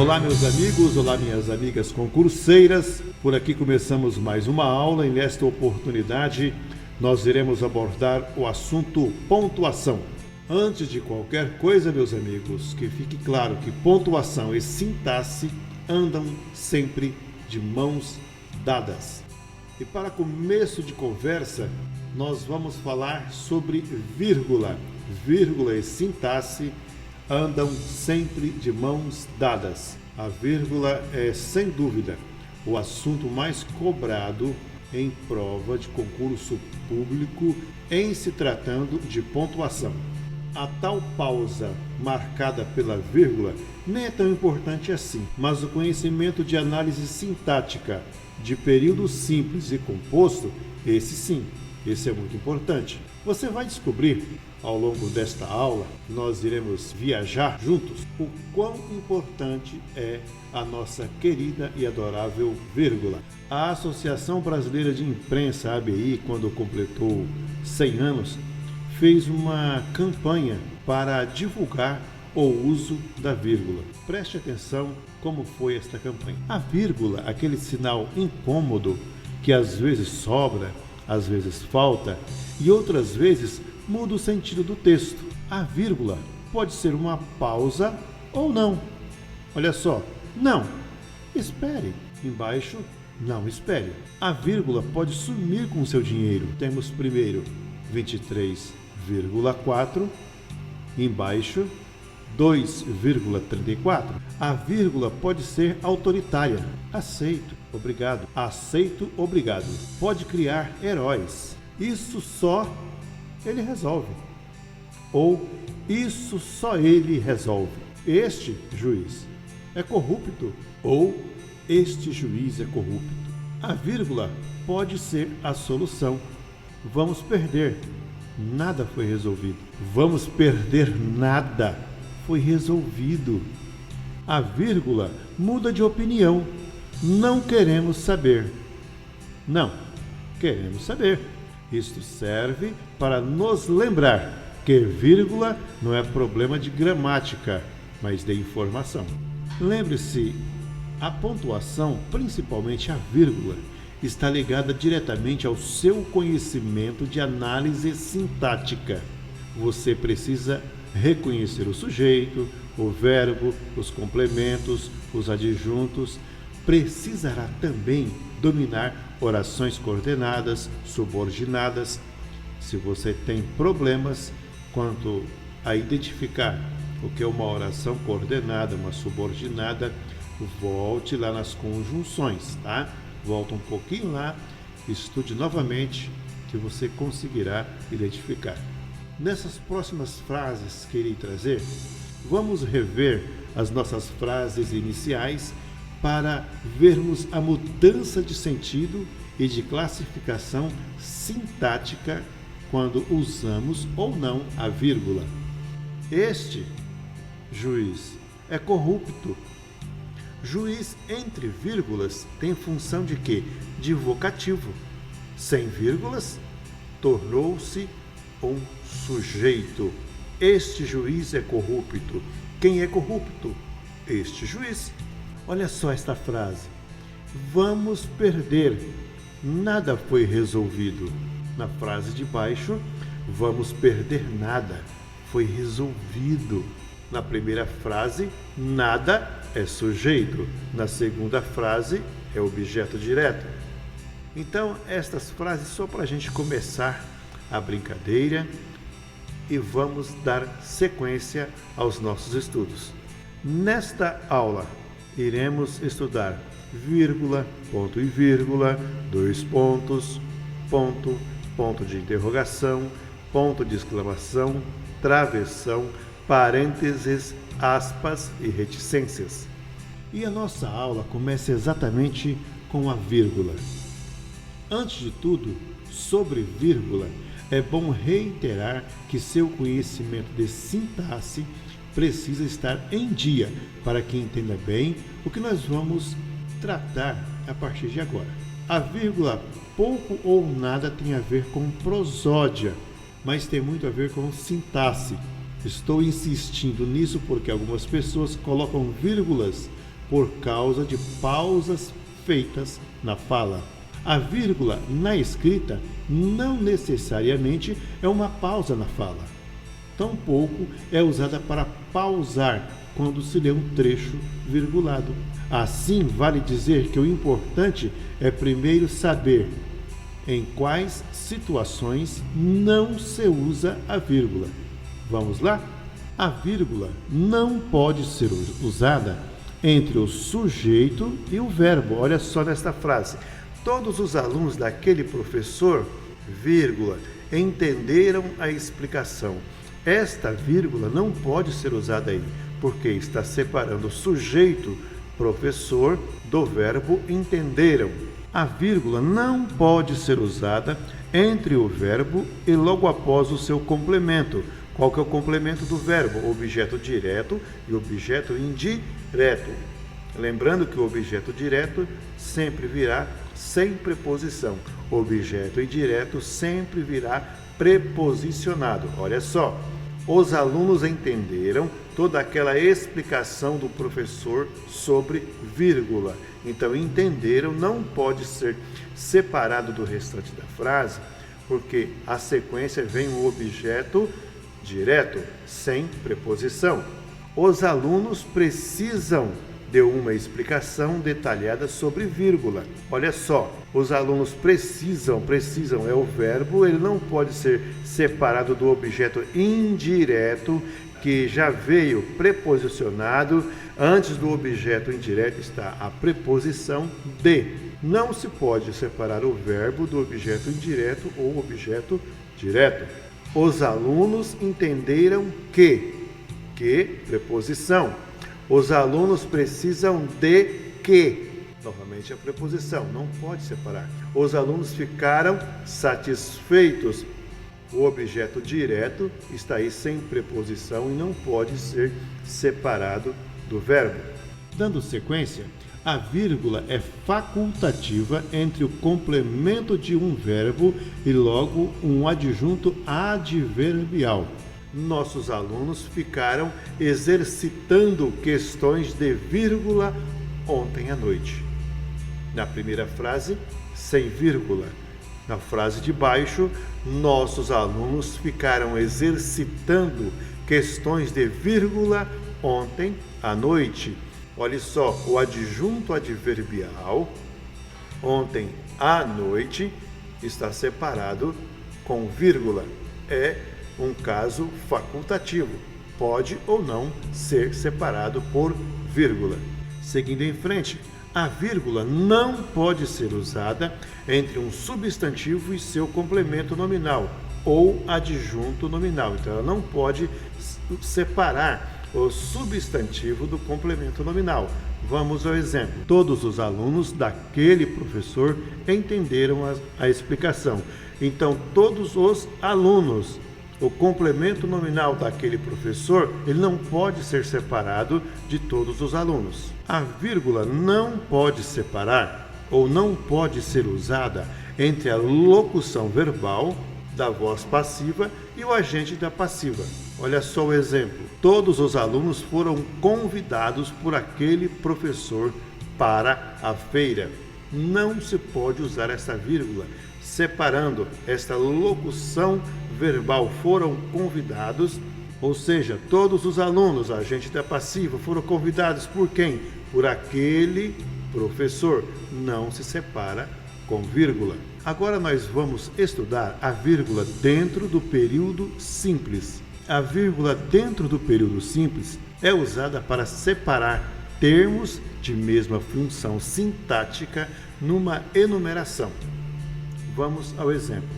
Olá, meus amigos, olá, minhas amigas concurseiras. Por aqui começamos mais uma aula e nesta oportunidade nós iremos abordar o assunto pontuação. Antes de qualquer coisa, meus amigos, que fique claro que pontuação e sintaxe andam sempre de mãos dadas. E para começo de conversa, nós vamos falar sobre vírgula. Vírgula e sintaxe andam sempre de mãos dadas. A vírgula é, sem dúvida, o assunto mais cobrado em prova de concurso público em se tratando de pontuação. A tal pausa marcada pela vírgula nem é tão importante assim, mas o conhecimento de análise sintática de período simples e composto, esse é muito importante. Você vai descobrir ao longo desta aula, nós iremos viajar juntos, o quão importante é a nossa querida e adorável vírgula. A Associação Brasileira de Imprensa, ABI, quando completou 100 anos, fez uma campanha para divulgar o uso da vírgula. Preste atenção como foi esta campanha. A vírgula, aquele sinal incômodo que às vezes sobra, às vezes falta e outras vezes muda o sentido do texto. A vírgula pode ser uma pausa ou não. Olha só, não, espere. Embaixo, não espere. A vírgula pode sumir com o seu dinheiro. Temos primeiro 23,4, embaixo 2,34. A vírgula pode ser autoritária. Aceito, obrigado. Aceito, obrigado. Pode criar heróis. Isso só ele resolve. Ou isso só ele resolve. Este juiz é corrupto. Ou este juiz é corrupto. A vírgula pode ser a solução. Vamos perder. Nada foi resolvido. Vamos perder nada. Foi resolvido. A vírgula muda de opinião. Não queremos saber. Não, queremos saber. Isto serve para nos lembrar que vírgula não é problema de gramática, mas de informação. Lembre-se, a pontuação, principalmente a vírgula, está ligada diretamente ao seu conhecimento de análise sintática. Você precisa reconhecer o sujeito, o verbo, os complementos, os adjuntos. Precisará também dominar orações coordenadas, subordinadas. Se você tem problemas quanto a identificar o que é uma oração coordenada, uma subordinada, volte lá nas conjunções, tá? Volta um pouquinho lá, estude novamente que você conseguirá identificar. Nessas próximas frases que irei trazer, vamos rever as nossas frases iniciais para vermos a mudança de sentido e de classificação sintática quando usamos ou não a vírgula. Este juiz é corrupto. Juiz entre vírgulas tem função de quê? De vocativo. Sem vírgulas, tornou-se um sujeito. Este juiz é corrupto. Quem é corrupto? Este juiz. Olha só esta frase. Vamos perder. Nada foi resolvido. Na frase de baixo, vamos perder nada. Foi resolvido. Na primeira frase, nada é sujeito. Na segunda frase, é objeto direto. Então, estas frases só para a gente começar a brincadeira e vamos dar sequência aos nossos estudos. Nesta aula, iremos estudar vírgula, ponto e vírgula, dois pontos, ponto, ponto de interrogação, ponto de exclamação, travessão, parênteses, aspas e reticências. E a nossa aula começa exatamente com a vírgula. Antes de tudo, sobre vírgula, é bom reiterar que seu conhecimento de sintaxe precisa estar em dia para que entenda bem o que nós vamos tratar a partir de agora. A vírgula pouco ou nada tem a ver com prosódia, mas tem muito a ver com sintaxe. Estou insistindo nisso porque algumas pessoas colocam vírgulas por causa de pausas feitas na fala. A vírgula na escrita não necessariamente é uma pausa na fala. Tampouco é usada para pausar quando se lê um trecho virgulado. Assim, vale dizer que o importante é primeiro saber em quais situações não se usa a vírgula. Vamos lá? A vírgula não pode ser usada entre o sujeito e o verbo. Olha só nesta frase. Todos os alunos daquele professor, vírgula, entenderam a explicação. Esta vírgula não pode ser usada aí, porque está separando o sujeito, professor, do verbo entenderam. A vírgula não pode ser usada entre o verbo e logo após o seu complemento. Qual que é o complemento do verbo? Objeto direto e objeto indireto. Lembrando que o objeto direto sempre virá sem preposição. O objeto indireto sempre virá preposicionado. Olha só, os alunos entenderam toda aquela explicação do professor sobre vírgula. Então, entenderam não pode ser separado do restante da frase, porque a sequência vem o objeto direto, sem preposição. Os alunos precisam de uma explicação detalhada sobre vírgula. Olha só, os alunos precisam é o verbo, ele não pode ser separado do objeto indireto, que já veio preposicionado. Antes do objeto indireto está a preposição de. Não se pode separar o verbo do objeto indireto ou objeto direto. Os alunos entenderam que preposição. Os alunos precisam de que. Novamente a preposição, não pode separar. Os alunos ficaram satisfeitos. O objeto direto está aí sem preposição e não pode ser separado do verbo. Dando sequência, a vírgula é facultativa entre o complemento de um verbo e logo um adjunto adverbial. Nossos alunos ficaram exercitando questões de vírgula ontem à noite. Na primeira frase, sem vírgula. Na frase de baixo, nossos alunos ficaram exercitando questões de vírgula ontem à noite. Olha só, o adjunto adverbial, ontem à noite, está separado com vírgula. É um caso facultativo. Pode ou não ser separado por vírgula. Seguindo em frente, a vírgula não pode ser usada entre um substantivo e seu complemento nominal ou adjunto nominal. Então, ela não pode separar o substantivo do complemento nominal. Vamos ao exemplo. Todos os alunos daquele professor entenderam a explicação. Então, todos os alunos, o complemento nominal daquele professor, ele não pode ser separado de todos os alunos. A vírgula não pode separar ou não pode ser usada entre a locução verbal da voz passiva e o agente da passiva. Olha só o exemplo. Todos os alunos foram convidados por aquele professor para a feira. Não se pode usar essa vírgula, separando esta locução verbal foram convidados, ou seja, todos os alunos, agente da passiva, foram convidados por quem? Por aquele professor. Não se separa com vírgula. Agora nós vamos estudar a vírgula dentro do período simples. A vírgula dentro do período simples é usada para separar termos de mesma função sintática numa enumeração. Vamos ao exemplo.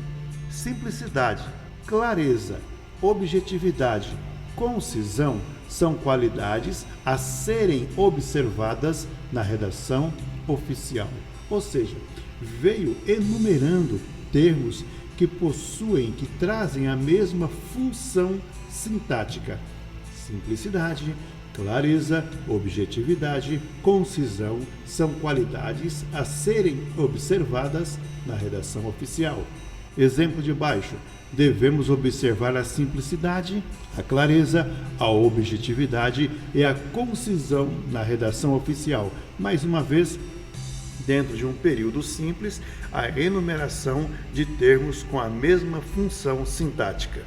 Simplicidade, clareza, objetividade, concisão são qualidades a serem observadas na redação oficial. Ou seja, veio enumerando termos que possuem, que trazem a mesma função sintática. Simplicidade, clareza, objetividade, concisão são qualidades a serem observadas na redação oficial. Exemplo de baixo. Devemos observar a simplicidade, a clareza, a objetividade e a concisão na redação oficial. Mais uma vez, dentro de um período simples, a enumeração de termos com a mesma função sintática.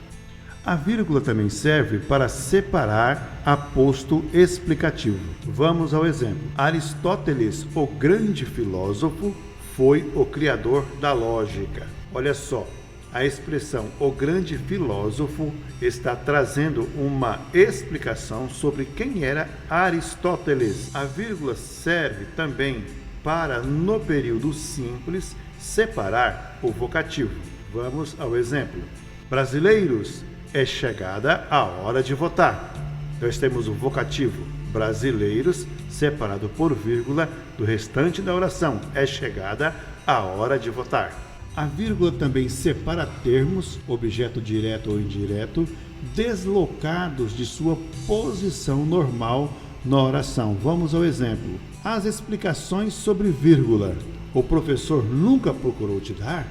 A vírgula também serve para separar aposto explicativo. Vamos ao exemplo. Aristóteles, o grande filósofo, foi o criador da lógica. Olha só. A expressão "o grande filósofo" está trazendo uma explicação sobre quem era Aristóteles. A vírgula serve também para, no período simples, separar o vocativo. Vamos ao exemplo. Brasileiros, é chegada a hora de votar. Nós temos o vocativo brasileiros separado por vírgula do restante da oração. É chegada a hora de votar. A vírgula também separa termos, objeto direto ou indireto, deslocados de sua posição normal na oração. Vamos ao exemplo. As explicações sobre vírgula. O professor nunca procurou te dar?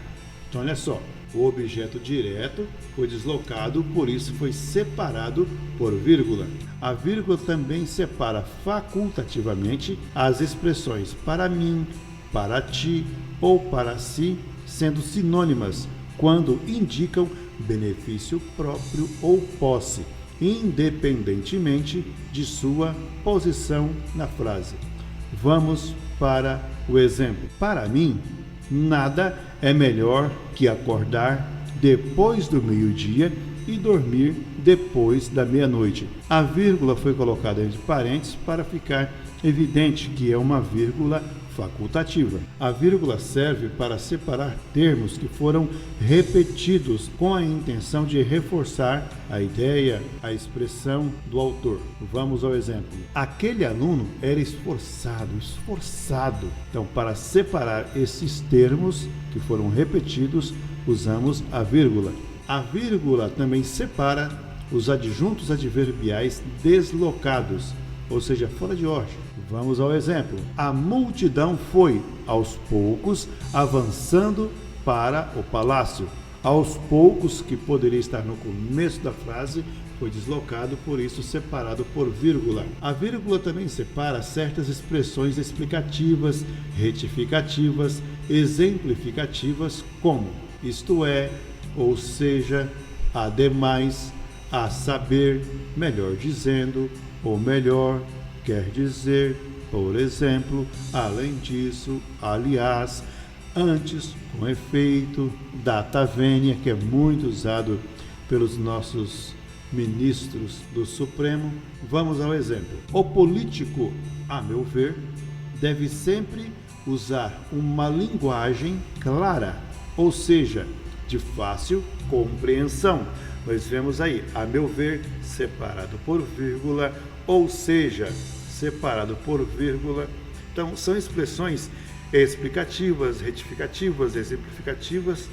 Então, olha só. O objeto direto foi deslocado, por isso foi separado por vírgula. A vírgula também separa facultativamente as expressões para mim, para ti ou para si, sendo sinônimas quando indicam benefício próprio ou posse, independentemente de sua posição na frase. Vamos para o exemplo. Para mim, nada é melhor que acordar depois do meio-dia e dormir depois da meia-noite. A vírgula foi colocada entre parênteses para ficar evidente que é uma vírgula facultativa. A vírgula serve para separar termos que foram repetidos com a intenção de reforçar a ideia, a expressão do autor. Vamos ao exemplo. Aquele aluno era esforçado. Então, para separar esses termos que foram repetidos, usamos a vírgula. A vírgula também separa os adjuntos adverbiais deslocados, ou seja, fora de ordem. Vamos ao exemplo. A multidão foi, aos poucos, avançando para o palácio. Aos poucos, que poderia estar no começo da frase, foi deslocado, por isso separado por vírgula. A vírgula também separa certas expressões explicativas, retificativas, exemplificativas, como isto é, ou seja, ademais, a saber, melhor dizendo, ou melhor, quer dizer, por exemplo, além disso, aliás, antes, com efeito, data vênia, que é muito usado pelos nossos ministros do Supremo. Vamos ao exemplo. O político, a meu ver, deve sempre usar uma linguagem clara, ou seja, de fácil compreensão. Nós vemos aí, a meu ver, separado por vírgula, ou seja, separado por vírgula. Então, são expressões explicativas, retificativas, exemplificativas,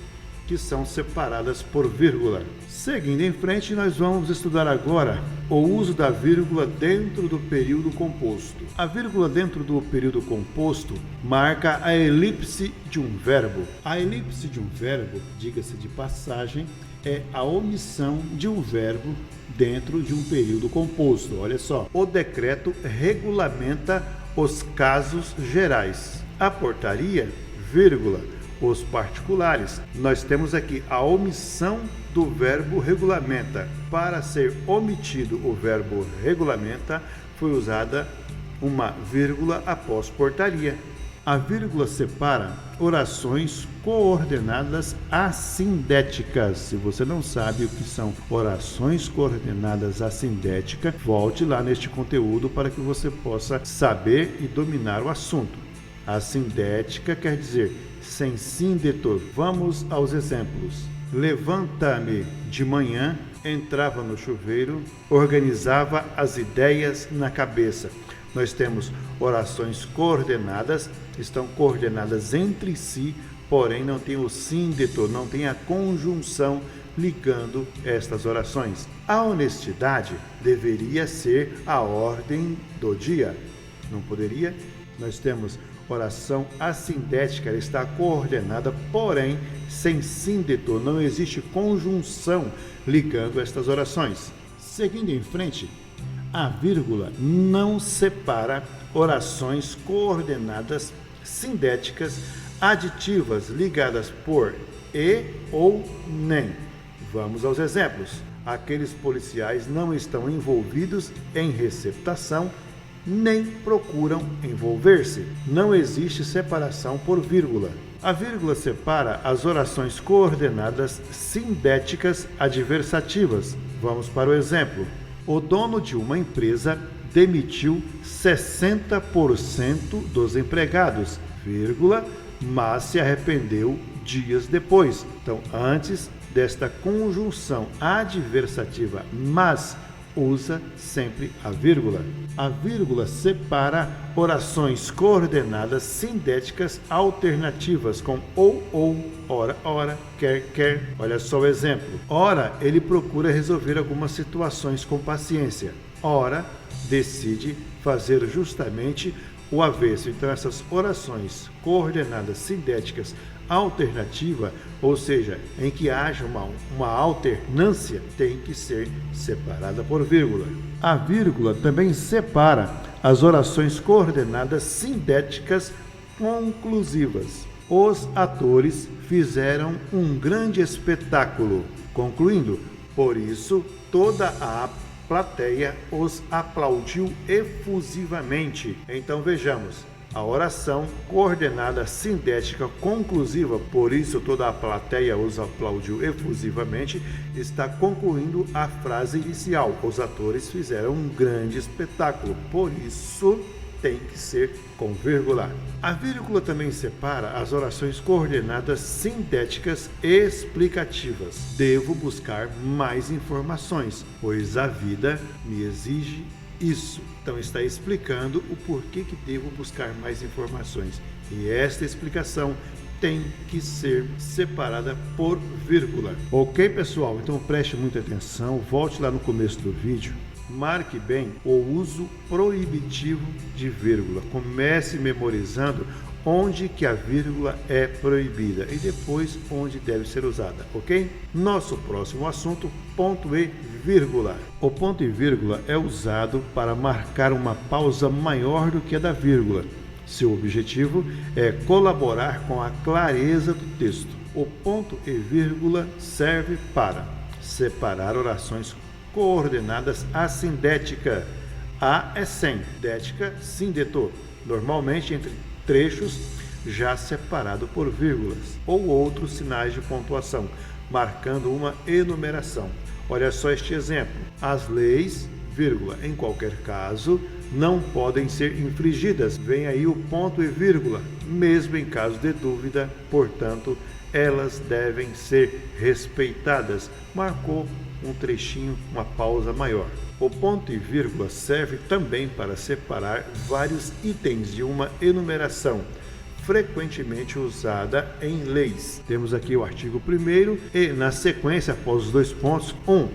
que são separadas por vírgula. Seguindo em frente, nós vamos estudar agora o uso da vírgula dentro do período composto. A vírgula dentro do período composto marca a elipse de um verbo. A elipse de um verbo, diga-se de passagem, é a omissão de um verbo dentro de um período composto. Olha só, o decreto regulamenta os casos gerais. A portaria, vírgula, os particulares. Nós temos aqui a omissão do verbo regulamenta. Para ser omitido o verbo regulamenta, foi usada uma vírgula após portaria. A vírgula separa orações coordenadas assindéticas. Se você não sabe o que são orações coordenadas assindéticas, volte lá neste conteúdo para que você possa saber e dominar o assunto. Assindética quer dizer sem síndeto. Vamos aos exemplos. Levanta-me de manhã, entrava no chuveiro, organizava as ideias na cabeça. Nós temos orações coordenadas, estão coordenadas entre si, porém não tem o síndeto, não tem a conjunção ligando estas orações. A honestidade deveria ser a ordem do dia, não poderia? Nós temos oração assindética, ela está coordenada, porém sem síndeto, não existe conjunção ligando estas orações. Seguindo em frente, a vírgula não separa orações coordenadas sindéticas aditivas ligadas por e ou nem. Vamos aos exemplos. Aqueles policiais não estão envolvidos em receptação nem procuram envolver-se. Não existe separação por vírgula. A vírgula separa as orações coordenadas sindéticas adversativas. Vamos para o exemplo. O dono de uma empresa demitiu 60% dos empregados, vírgula, mas se arrependeu dias depois. Então, antes desta conjunção adversativa, mas, usa sempre a vírgula. A vírgula separa orações coordenadas sindéticas alternativas com ou, ora, quer. Olha só o exemplo. Ora, ele procura resolver algumas situações com paciência. Ora, decide fazer justamente o avesso. Então, essas orações coordenadas sindéticas alternativa, ou seja, em que haja uma alternância, tem que ser separada por vírgula. A vírgula também separa as orações coordenadas sindéticas conclusivas. Os atores fizeram um grande espetáculo, concluindo, por isso toda a plateia os aplaudiu efusivamente. Então vejamos, a oração coordenada sindética conclusiva, por isso toda a plateia os aplaudiu efusivamente, está concluindo a frase inicial. Os atores fizeram um grande espetáculo, por isso tem que ser com vírgula. A vírgula também separa as orações coordenadas sindéticas explicativas. Devo buscar mais informações, pois a vida me exige isso. Então está explicando o porquê que devo buscar mais informações. E esta explicação tem que ser separada por vírgula. Ok, pessoal? Então preste muita atenção, volte lá no começo do vídeo. Marque bem o uso proibitivo de vírgula. Comece memorizando onde que a vírgula é proibida e depois onde deve ser usada, ok? Nosso próximo assunto, ponto e vírgula. O ponto e vírgula é usado para marcar uma pausa maior do que a da vírgula. Seu objetivo é colaborar com a clareza do texto. O ponto e vírgula serve para separar orações coordenadas assindética. A é sem, dética, síndeto, normalmente entre trechos já separado por vírgulas ou outros sinais de pontuação, marcando uma enumeração. Olha só este exemplo. As leis, vírgula, em qualquer caso, não podem ser infringidas. Vem aí o ponto e vírgula, mesmo em caso de dúvida, portanto, elas devem ser respeitadas. Marcou um trechinho, uma pausa maior. O ponto e vírgula serve também para separar vários itens de uma enumeração, frequentemente usada em leis. Temos aqui o artigo 1º e, na sequência, após os dois pontos, 1.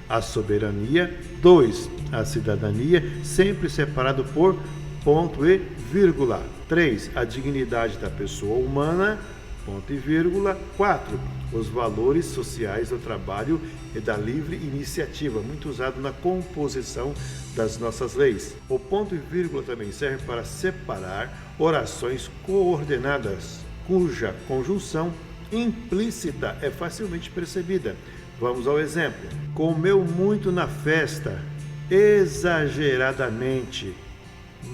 A soberania, 2. A cidadania, sempre separado por ponto e vírgula. 3. A dignidade da pessoa humana, ponto e vírgula. 4. Os valores sociais do trabalho e da livre iniciativa, muito usado na composição das nossas leis. O ponto e vírgula também serve para separar orações coordenadas, cuja conjunção implícita é facilmente percebida. Vamos ao exemplo. Comeu muito na festa, exageradamente,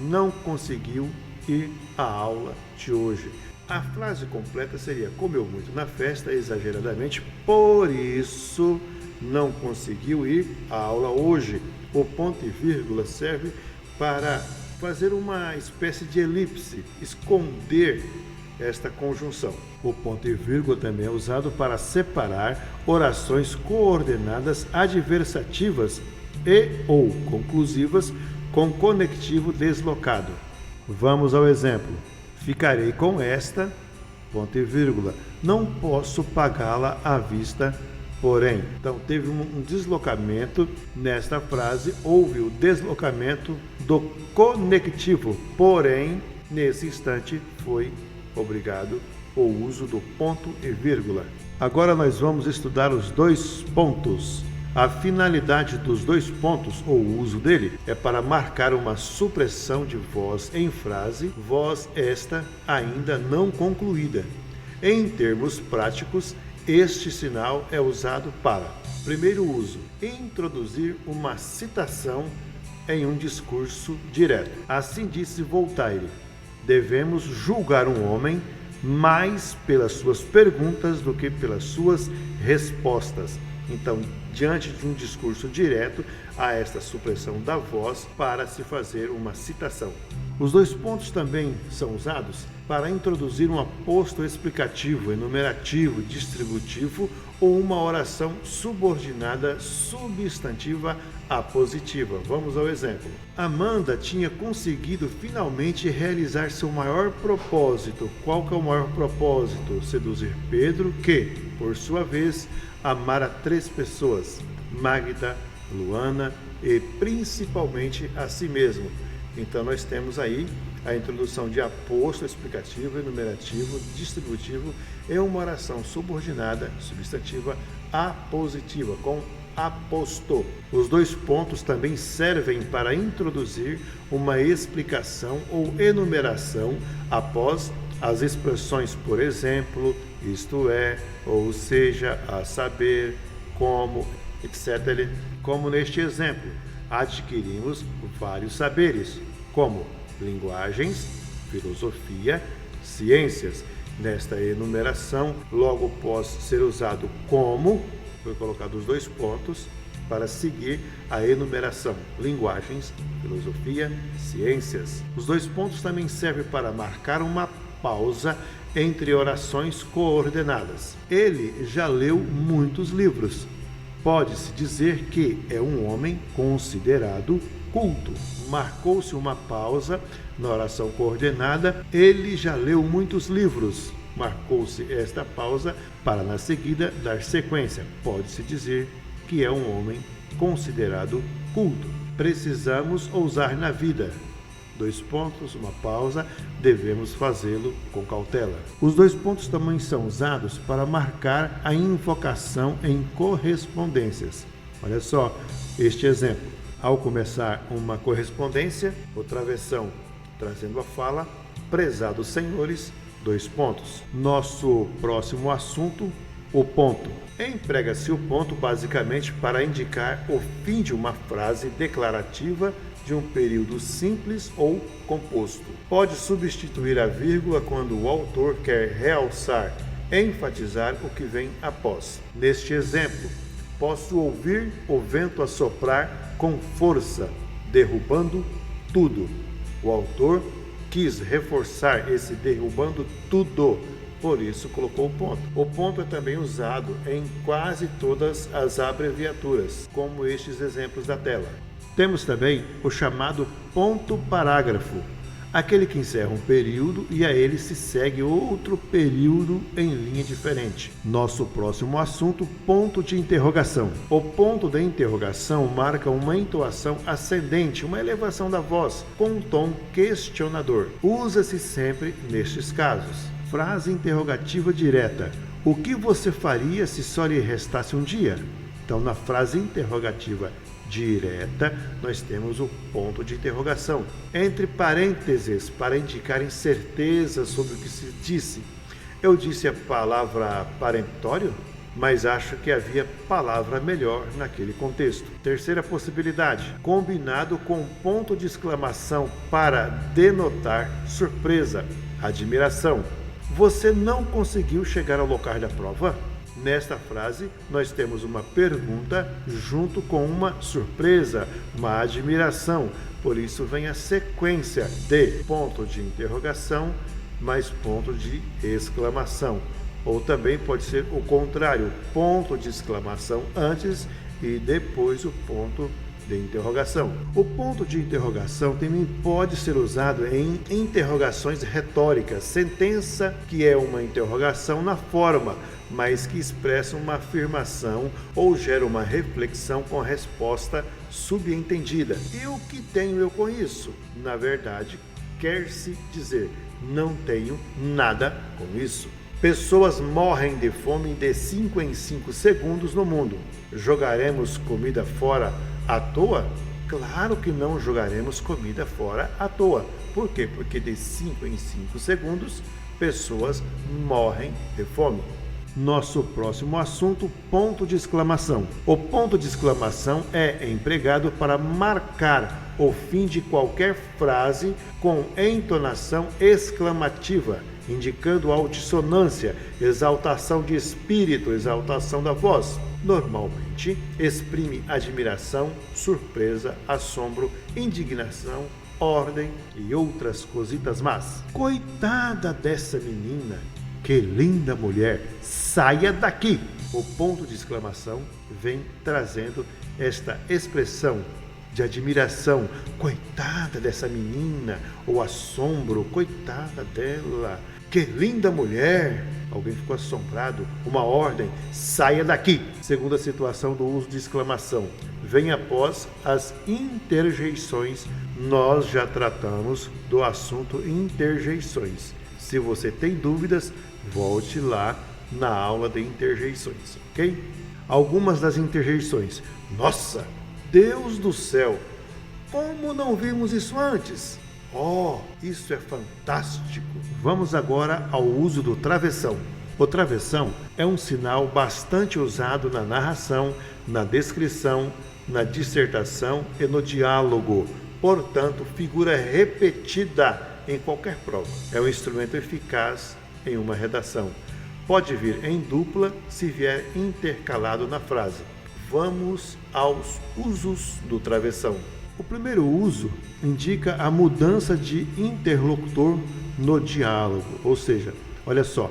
não conseguiu ir à aula de hoje. A frase completa seria: comeu muito na festa, exageradamente, por isso não conseguiu ir à aula hoje. O ponto e vírgula serve para fazer uma espécie de elipse, esconder esta conjunção. O ponto e vírgula também é usado para separar orações coordenadas adversativas e ou conclusivas com conectivo deslocado. Vamos ao exemplo. Ficarei com esta, ponto e vírgula, não posso pagá-la à vista, porém. Então, teve um deslocamento nesta frase, houve o deslocamento do conectivo, porém, Nesse instante foi obrigado o uso do ponto e vírgula. Agora nós vamos estudar os dois pontos. A finalidade dos dois pontos, ou o uso dele, é para marcar uma supressão de voz em frase, voz esta ainda não concluída. Em termos práticos, este sinal é usado para, primeiro uso, introduzir uma citação em um discurso direto. Assim disse Voltaire: devemos julgar um homem mais pelas suas perguntas do que pelas suas respostas. Então, diante de um discurso direto, há esta supressão da voz para se fazer uma citação. Os dois pontos também são usados para introduzir um aposto explicativo, enumerativo, distributivo ou uma oração subordinada substantiva apositiva. Vamos ao exemplo. Amanda tinha conseguido finalmente realizar seu maior propósito. Qual que é o maior propósito? Seduzir Pedro, que, por sua vez, amara 3 pessoas: Magda, Luana e principalmente a si mesmo. Então nós temos aí a introdução de aposto explicativo, enumerativo, distributivo e uma oração subordinada, substantiva, apositiva, com aposto. Os dois pontos também servem para introduzir uma explicação ou enumeração após as expressões, por exemplo, isto é, ou seja, a saber, como, etc. Como neste exemplo, adquirimos vários saberes, como linguagens, filosofia, ciências. Nesta enumeração, logo após ser usado como, foi colocado os dois pontos para seguir a enumeração: linguagens, filosofia, ciências. Os dois pontos também servem para marcar uma pausa entre orações coordenadas. Ele já leu muitos livros. Pode-se dizer que é um homem considerado culto. Marcou-se uma pausa na oração coordenada. Ele já leu muitos livros. Marcou-se esta pausa para, na seguida, dar sequência. Pode-se dizer que é um homem considerado culto. Precisamos ousar na vida. Dois pontos, uma pausa, devemos fazê-lo com cautela. Os dois pontos também são usados para marcar a invocação em correspondências. Olha só este exemplo. Ao começar uma correspondência, outra versão trazendo a fala: prezados senhores, dois pontos. Nosso próximo assunto, o ponto. Emprega-se o ponto basicamente para indicar o fim de uma frase declarativa de um período simples ou composto. Pode substituir a vírgula quando o autor quer realçar, enfatizar o que vem após. Neste exemplo, posso ouvir o vento assoprar com força, derrubando tudo. O autor quis reforçar esse derrubando tudo, por isso colocou o ponto. O ponto é também usado em quase todas as abreviaturas, como estes exemplos da tela. Temos também o chamado ponto parágrafo, aquele que encerra um período e a ele se segue outro período em linha diferente. Nosso próximo assunto, ponto de interrogação. O ponto de interrogação marca uma entoação ascendente, uma elevação da voz, com um tom questionador. Usa-se sempre nestes casos. Frase interrogativa direta: o que você faria se só lhe restasse um dia? Então, na frase interrogativa direta, nós temos o ponto de interrogação, entre parênteses, para indicar incerteza sobre o que se disse. Eu disse a palavra peremptório, mas acho que havia palavra melhor naquele contexto. Terceira possibilidade, combinado com ponto de exclamação para denotar surpresa, admiração. Você não conseguiu chegar ao local da prova? Nesta frase, nós temos uma pergunta junto com uma surpresa, uma admiração. Por isso vem a sequência de ponto de interrogação mais ponto de exclamação. Ou também pode ser o contrário, ponto de exclamação antes e depois o ponto de interrogação. O ponto de interrogação também pode ser usado em interrogações retóricas, sentença que é uma interrogação na forma, mas que expressa uma afirmação ou gera uma reflexão com resposta subentendida. E o que tenho eu com isso? Na verdade, quer-se dizer: não tenho nada com isso. Pessoas morrem de fome de 5 em 5 segundos no mundo. Jogaremos comida fora à toa? Claro que não jogaremos comida fora à toa. Por quê? Porque de 5 em 5 segundos, pessoas morrem de fome. Nosso próximo assunto, ponto de exclamação. O ponto de exclamação é empregado para marcar o fim de qualquer frase com entonação exclamativa, indicando altissonância, exaltação de espírito, exaltação da voz. Normalmente, exprime admiração, surpresa, assombro, indignação, ordem e outras cositas más. Coitada dessa menina! Que linda mulher! Saia daqui! O ponto de exclamação vem trazendo esta expressão de admiração. Coitada dessa menina! Ou assombro, coitada dela! Que linda mulher! Alguém ficou assombrado. Uma ordem: saia daqui! Segunda situação do uso de exclamação. Vem após as interjeições. Nós já tratamos do assunto interjeições. Se você tem dúvidas, volte lá na aula de interjeições, ok? Algumas das interjeições. Nossa, Deus do céu! Como não vimos isso antes? Oh, isso é fantástico! Vamos agora ao uso do travessão. O travessão é um sinal bastante usado na narração, na descrição, na dissertação e no diálogo. Portanto, figura repetida em qualquer prova. É um instrumento eficaz em uma redação. Pode vir em dupla se vier intercalado na frase. Vamos aos usos do travessão. O primeiro uso indica a mudança de interlocutor no diálogo, ou seja, olha só,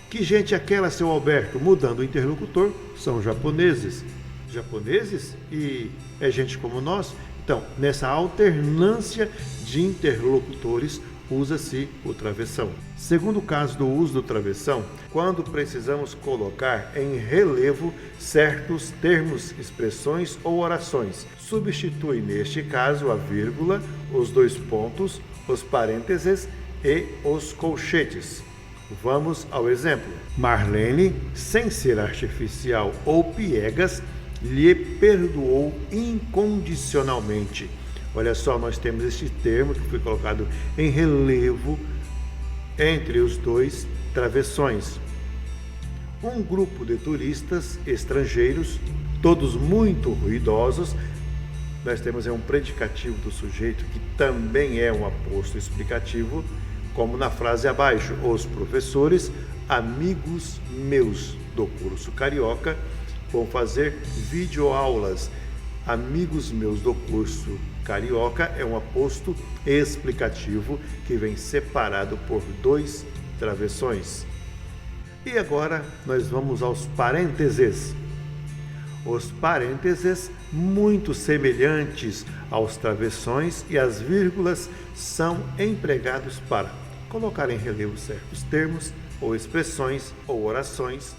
que gente é aquela, seu Alberto? Mudando o interlocutor, são japoneses. Japoneses e é gente como nós? Então, nessa alternância de interlocutores, usa-se o travessão. Segundo caso do uso do travessão, quando precisamos colocar em relevo certos termos, expressões ou orações. Substitui, neste caso, a vírgula, os dois pontos, os parênteses e os colchetes. Vamos ao exemplo. Marlene, sem ser artificial ou piegas, lhe perdoou incondicionalmente. Olha só, nós temos este termo que foi colocado em relevo entre os dois travessões. Um grupo de turistas estrangeiros, todos muito ruidosos. Nós temos um predicativo do sujeito que também é um aposto explicativo, como na frase abaixo. Os professores, amigos meus do curso Carioca, vão fazer videoaulas. Amigos meus do curso Carioca é um aposto explicativo que vem separado por dois travessões. E agora nós vamos aos parênteses. Os parênteses, muito semelhantes aos travessões e as vírgulas, são empregados para colocar em relevo certos termos ou expressões ou orações.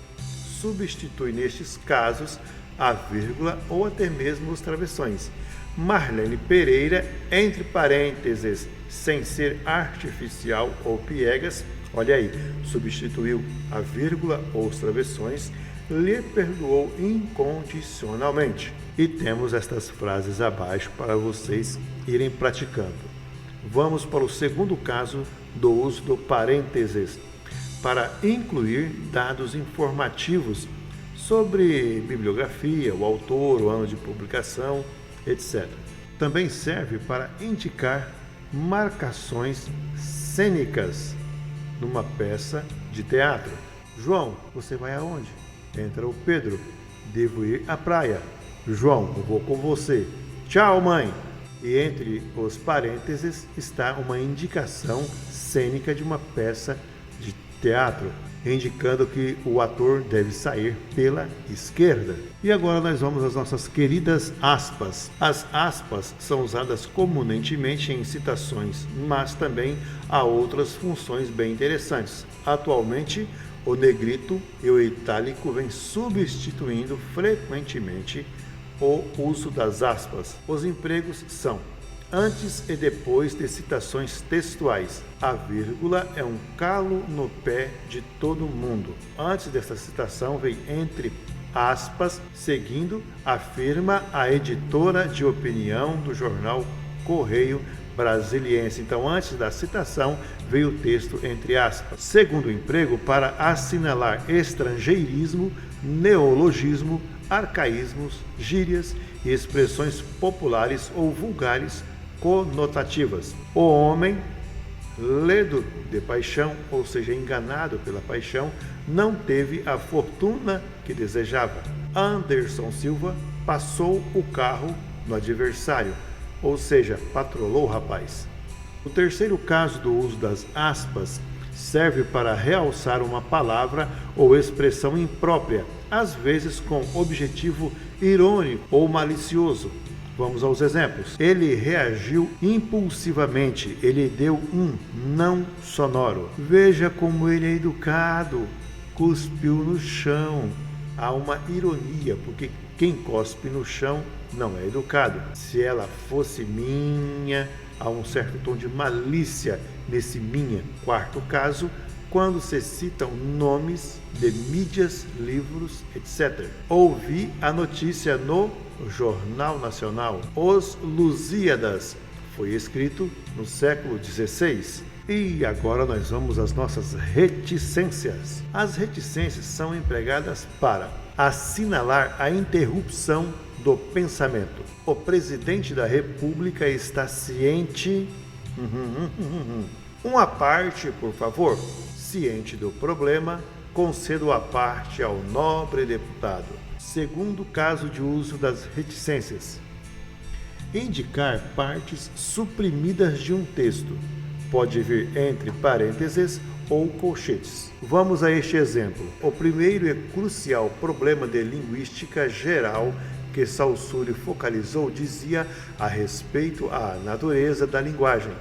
Substitui nestes casos a vírgula ou até mesmo os travessões. Marlene Pereira, entre parênteses, sem ser artificial ou piegas, olha aí, substituiu a vírgula ou os travessões, lhe perdoou incondicionalmente. E temos estas frases abaixo para vocês irem praticando. Vamos para o segundo caso do uso do parênteses, para incluir dados informativos sobre bibliografia, o autor, o ano de publicação, etc. Também serve para indicar marcações cênicas numa peça de teatro. João, você vai aonde? Entra o Pedro. Devo ir à praia. João, eu vou com você. Tchau, mãe. E entre os parênteses está uma indicação cênica de uma peça de teatro, indicando que o ator deve sair pela esquerda. E agora nós vamos às nossas queridas aspas. As aspas são usadas comumente em citações, mas também há outras funções bem interessantes. Atualmente, o negrito e o itálico vêm substituindo frequentemente o uso das aspas. Os empregos são antes e depois de citações textuais. A vírgula é um calo no pé de todo mundo. Antes dessa citação vem entre aspas, seguindo, afirma a editora de opinião do jornal Correio Brasiliense. Então, antes da citação, veio o texto entre aspas. Segundo emprego para assinalar estrangeirismo, neologismo, arcaísmos, gírias e expressões populares ou vulgares conotativas. O homem, ledo de paixão, ou seja, enganado pela paixão, não teve a fortuna que desejava. Anderson Silva passou o carro no adversário, ou seja, patrolou o rapaz. O terceiro caso do uso das aspas serve para realçar uma palavra ou expressão imprópria, às vezes com objetivo irônico ou malicioso. Vamos aos exemplos. Ele reagiu impulsivamente, ele deu um não sonoro. Veja como ele é educado, cuspiu no chão. Há uma ironia, porque quem cospe no chão não é educado. Se ela fosse minha, há um certo tom de malícia nesse minha. Quarto caso, quando se citam nomes de mídias, livros, etc. Ouvi a notícia no Jornal Nacional. Os Lusíadas foi escrito no século XVI. E agora nós vamos às nossas reticências. As reticências são empregadas para assinalar a interrupção do pensamento. O presidente da República está ciente... Uma parte, por favor. Ciente do problema, concedo a parte ao nobre deputado. Segundo caso de uso das reticências. Indicar partes suprimidas de um texto. Pode vir entre parênteses ou colchetes. Vamos a este exemplo. O primeiro e crucial problema de linguística geral que Saussure focalizou dizia a respeito à natureza da linguagem.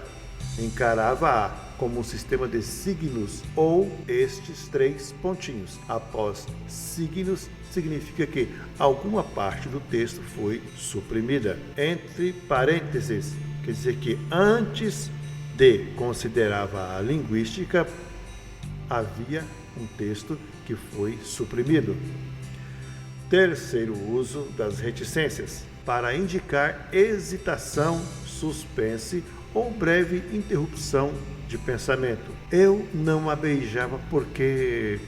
Encarava-a como um sistema de signos ou estes três pontinhos. Após signos, significa que alguma parte do texto foi suprimida. Entre parênteses, quer dizer que antes de considerava a linguística, havia um texto que foi suprimido. Terceiro uso das reticências, para indicar hesitação, suspense ou breve interrupção de pensamento. Eu não a beijava porque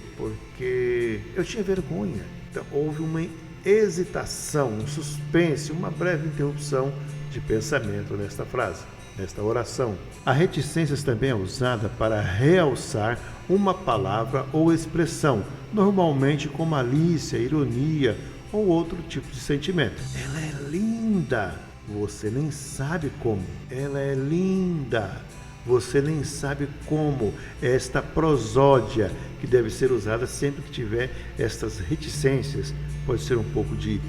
eu tinha vergonha. Então houve uma hesitação, um suspense, uma breve interrupção de pensamento nesta frase, nesta oração. A reticências também é usada para realçar uma palavra ou expressão, normalmente com malícia, ironia ou outro tipo de sentimento. Ela é linda, você nem sabe como. Ela é linda, você nem sabe como. Esta prosódia que deve ser usada sempre que tiver estas reticências. Pode ser um pouco de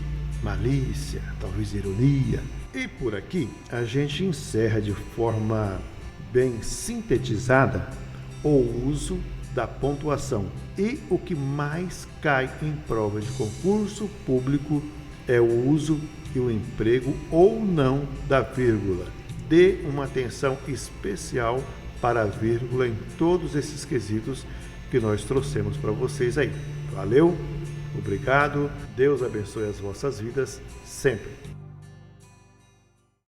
malícia, talvez ironia. E por aqui a gente encerra de forma bem sintetizada o uso da pontuação. E o que mais cai em prova de concurso público é o uso e o emprego ou não da vírgula. Dê uma atenção especial para a vírgula em todos esses quesitos que nós trouxemos para vocês aí. Valeu, obrigado, Deus abençoe as vossas vidas sempre.